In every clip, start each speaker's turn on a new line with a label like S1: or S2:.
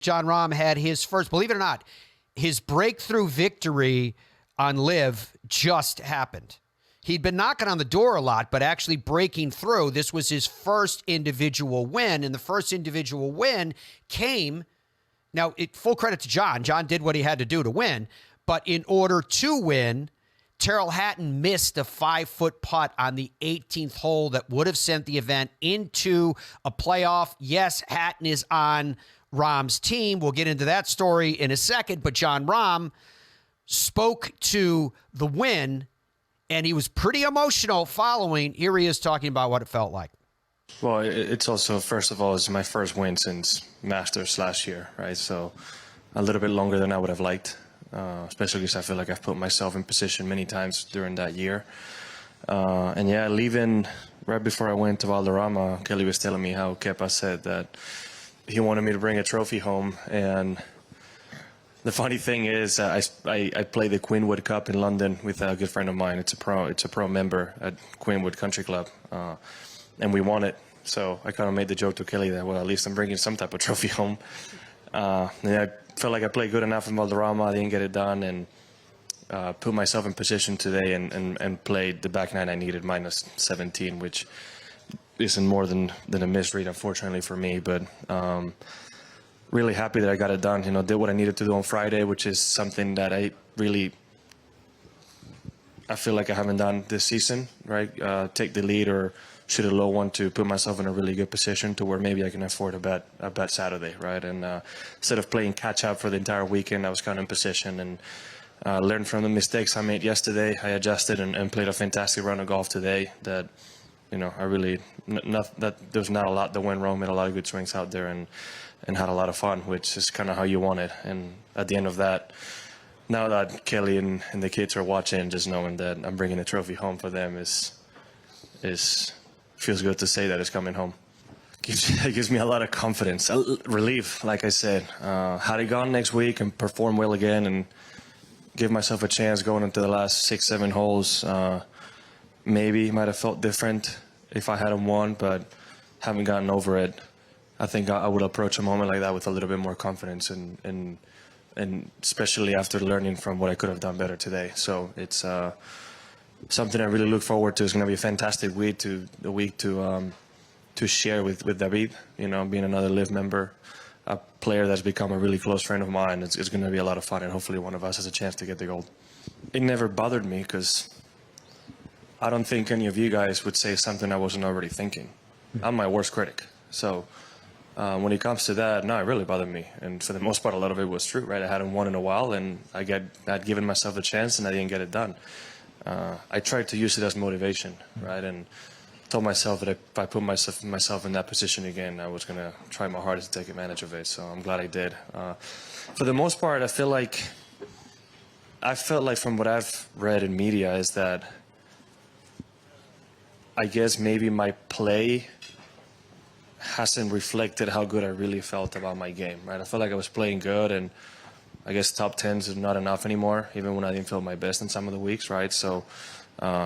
S1: Jon Rahm had his first, believe it or not, his breakthrough victory on LIV just happened. He'd been knocking on the door a lot, but actually breaking through. This was his first individual win, and the first individual win came. Now, full credit to Jon. Jon did what he had to do to win, but in order to win, Tyrrell Hatton missed a 5-foot putt on the 18th hole that would have sent the event into a playoff. Yes, Hatton is on Rahm's team. We'll get into that story in a second, but Jon Rahm spoke to the win, and he was pretty emotional following. Here he is talking about what it felt like.
S2: Well, it's also, first of all, it's my first win since Masters last year, right? So a little bit longer than I would have liked, especially because I feel like I've put myself in position many times during that year. And yeah, leaving right before I went to Valderrama, Kelly was telling me how Kepa said that he wanted me to bring a trophy home. And the funny thing is, I played the Queenwood Cup in London with a good friend of mine. It's a pro member at Queenwood Country Club, and we won it. So I kind of made the joke to Kelly that, well, at least I'm bringing some type of trophy home. And I felt like I played good enough in Valderrama. I didn't get it done, and put myself in position today and played the back nine I needed, minus 17, which isn't more than a misread, unfortunately for me. But really happy that I got it done. You know, did what I needed to do on Friday, which is something that I feel like I haven't done this season, right? Take the lead or shoot a low one to put myself in a really good position to where maybe I can afford a bet Saturday, right? And instead of playing catch up for the entire weekend, I was kind of in position and learned from the mistakes I made yesterday. I adjusted and played a fantastic round of golf today that, you know, there's not a lot that went wrong. Made a lot of good swings out there and had a lot of fun, which is kind of how you want it. And at the end of that, now that Kelly and the kids are watching, just knowing that I'm bringing a trophy home for them feels good to say that it's coming home. It gives me a lot of confidence, relief, like I said. Had it gone next week and perform well again and give myself a chance going into the last 6-7 holes, maybe might have felt different if I hadn't won, but haven't gotten over it. I think I would approach a moment like that with a little bit more confidence and especially after learning from what I could have done better today. So it's something I really look forward to. It's going to be a fantastic week to share with David, you know, being another LIV member, a player that's become a really close friend of mine. It's going to be a lot of fun, and hopefully one of us has a chance to get the gold. It never bothered me because I don't think any of you guys would say something I wasn't already thinking. I'm my worst critic. So when it comes to that, no, it really bothered me. And for the most part, a lot of it was true, right? I hadn't won in a while, and I'd given myself a chance, and I didn't get it done. I tried to use it as motivation, right? And told myself that if I put myself in that position again, I was going to try my hardest to take advantage of it. So I'm glad I did. For the most part, I felt like from what I've read in media is that I guess maybe my play hasn't reflected how good I really felt about my game, right? I felt like I was playing good, and I guess top 10s is not enough anymore, even when I didn't feel my best in some of the weeks, right? So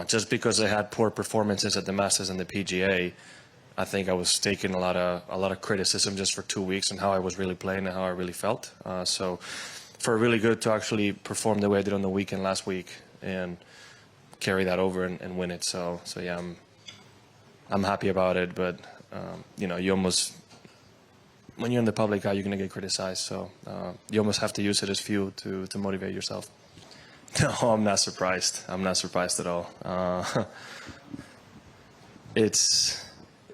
S2: just because I had poor performances at the Masters and the PGA, I think I was taking a lot of criticism just for 2 weeks on how I was really playing and how I really felt. So for really good to actually perform the way I did on the weekend last week and carry that over and win it. So yeah, I'm happy about it, but you know, you almost, when you're in the public eye, you're going to get criticized. So you almost have to use it as fuel to motivate yourself. No, I'm not surprised. I'm not surprised at all. It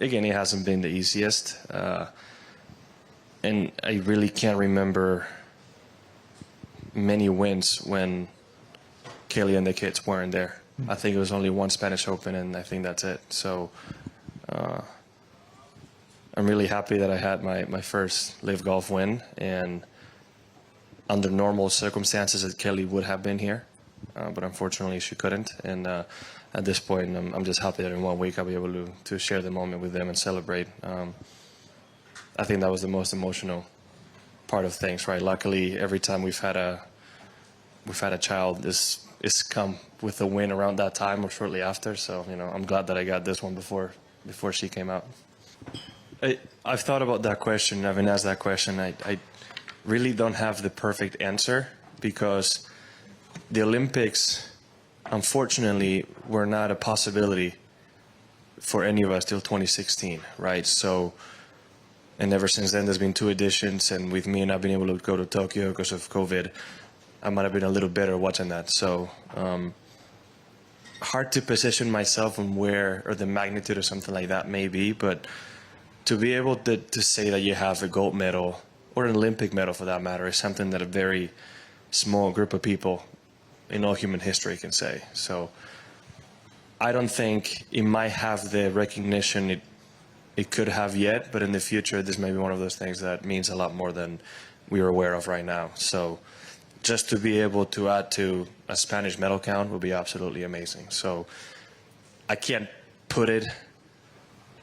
S2: hasn't been the easiest. And I really can't remember many wins when Kelly and the kids weren't there. I think it was only one Spanish Open, and I think that's it. So I'm really happy that I had my first LIV Golf win, and under normal circumstances that Kelly would have been here, but unfortunately she couldn't. And at this point, I'm just happy that in 1 week I'll be able to share the moment with them and celebrate. I think that was the most emotional part of things, right? Luckily, every time we've had a child, it's come with a win around that time or shortly after. So, you know, I'm glad that I got this one before she came out. I've thought about that question. I've been asked that question. really don't have the perfect answer, because the Olympics, unfortunately, were not a possibility for any of us till 2016, right? So, and ever since then, there's been 2 editions, and with me not being able to go to Tokyo because of COVID, I might have been a little better watching that. So, hard to position myself on where or the magnitude or something like that may be, but to be able to say that you have a gold medal or an Olympic medal for that matter is something that a very small group of people in all human history can say. So I don't think it might have the recognition it could have yet, but in the future, this may be one of those things that means a lot more than we are aware of right now. So just to be able to add to a Spanish medal count would be absolutely amazing. So I can't put it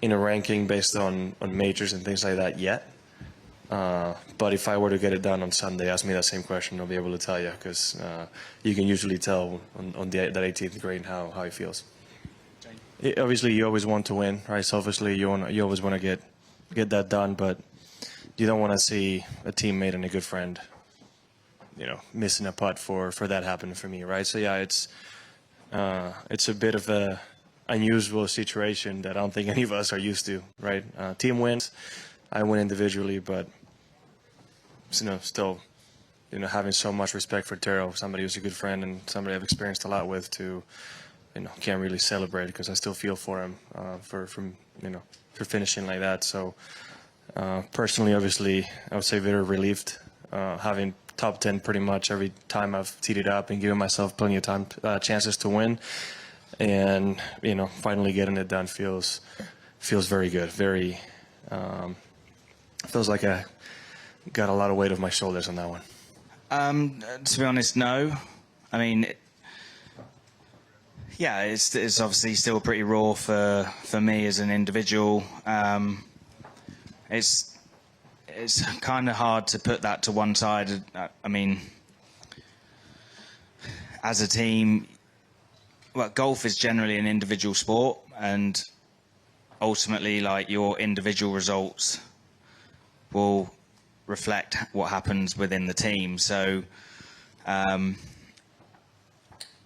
S2: in a ranking based on majors and things like that yet. But if I were to get it done on Sunday, ask me that same question, I'll be able to tell you, because you can usually tell on that 18th green how he feels. Obviously, you always want to win, right? So obviously, you always want to get that done, but you don't want to see a teammate and a good friend, missing a putt for that happening for me, right? So yeah, it's a bit of a unusual situation that I don't think any of us are used to, right? Team wins, I win individually, but still, having so much respect for Tero, somebody who's a good friend and somebody I've experienced a lot with, to can't really celebrate, because I still feel for him for finishing like that. So personally, obviously, I would say very relieved, having top 10 pretty much every time I've teed it up and given myself plenty of chances to win, and finally getting it done feels very good. Very feels like I got a lot of weight off my shoulders on that one.
S3: To be honest, no. I mean, yeah, it's obviously still pretty raw for me as an individual. It's kind of hard to put that to one side. I mean, as a team, well, golf is generally an individual sport, and ultimately, like, your individual results will reflect what happens within the team. So I'm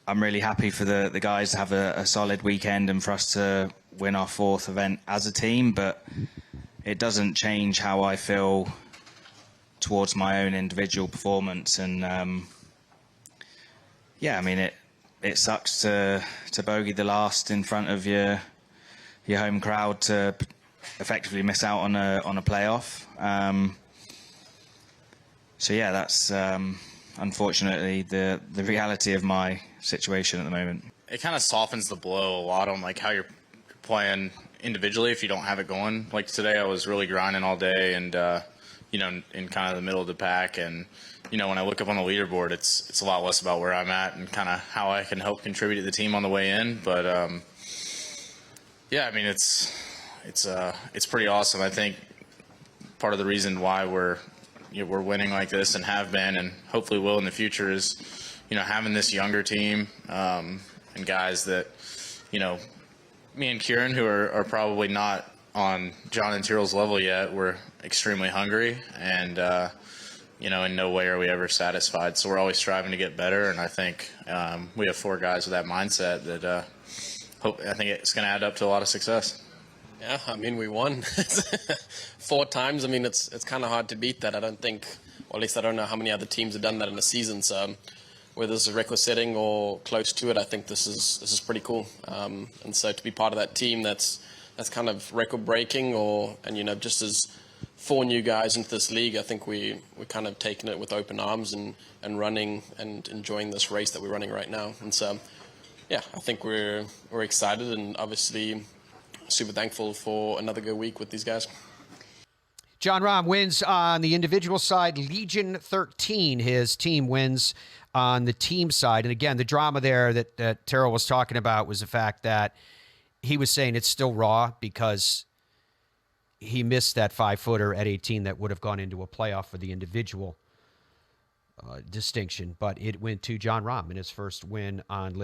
S3: really happy for the guys to have a solid weekend and for us to win our 4th event as a team, but it doesn't change how I feel towards my own individual performance. And yeah, I mean, it sucks to bogey the last in front of your home crowd, to effectively miss out on a playoff. So yeah, that's unfortunately the reality of my situation at the moment.
S4: It kind of softens the blow a lot on like how you're playing individually if you don't have it going. Like today, I was really grinding all day, and in kind of the middle of the pack, and when I look up on the leaderboard, it's a lot less about where I'm at and kind of how I can help contribute to the team on the way in. But yeah, I mean, it's pretty awesome. I think part of the reason why we're winning like this and have been, and hopefully will in the future, is having this younger team and guys that me and Kieran, who are probably not on Jon and Tyrrell's level yet, we're extremely hungry, and in no way are we ever satisfied. So we're always striving to get better, and I think we have 4 guys with that mindset that I think it's going to add up to a lot of success.
S5: Yeah, I mean, we won 4 times. I mean, it's kind of hard to beat that. I don't think, or at least I don't know how many other teams have done that in a season. So whether this is record setting or close to it, I think this is pretty cool. And so to be part of that team that's kind of record breaking, just as 4 new guys into this league, I think we're kind of taking it with open arms and running and enjoying this race that we're running right now. And so, yeah, I think we're excited, and obviously super thankful for another good week with these guys.
S1: Jon Rahm wins on the individual side. Legion XIII, his team, wins on the team side. And again, the drama there that Terrell was talking about was the fact that he was saying it's still raw because he missed that 5-footer at 18 that would have gone into a playoff for the individual distinction. But it went to Jon Rahm in his first win on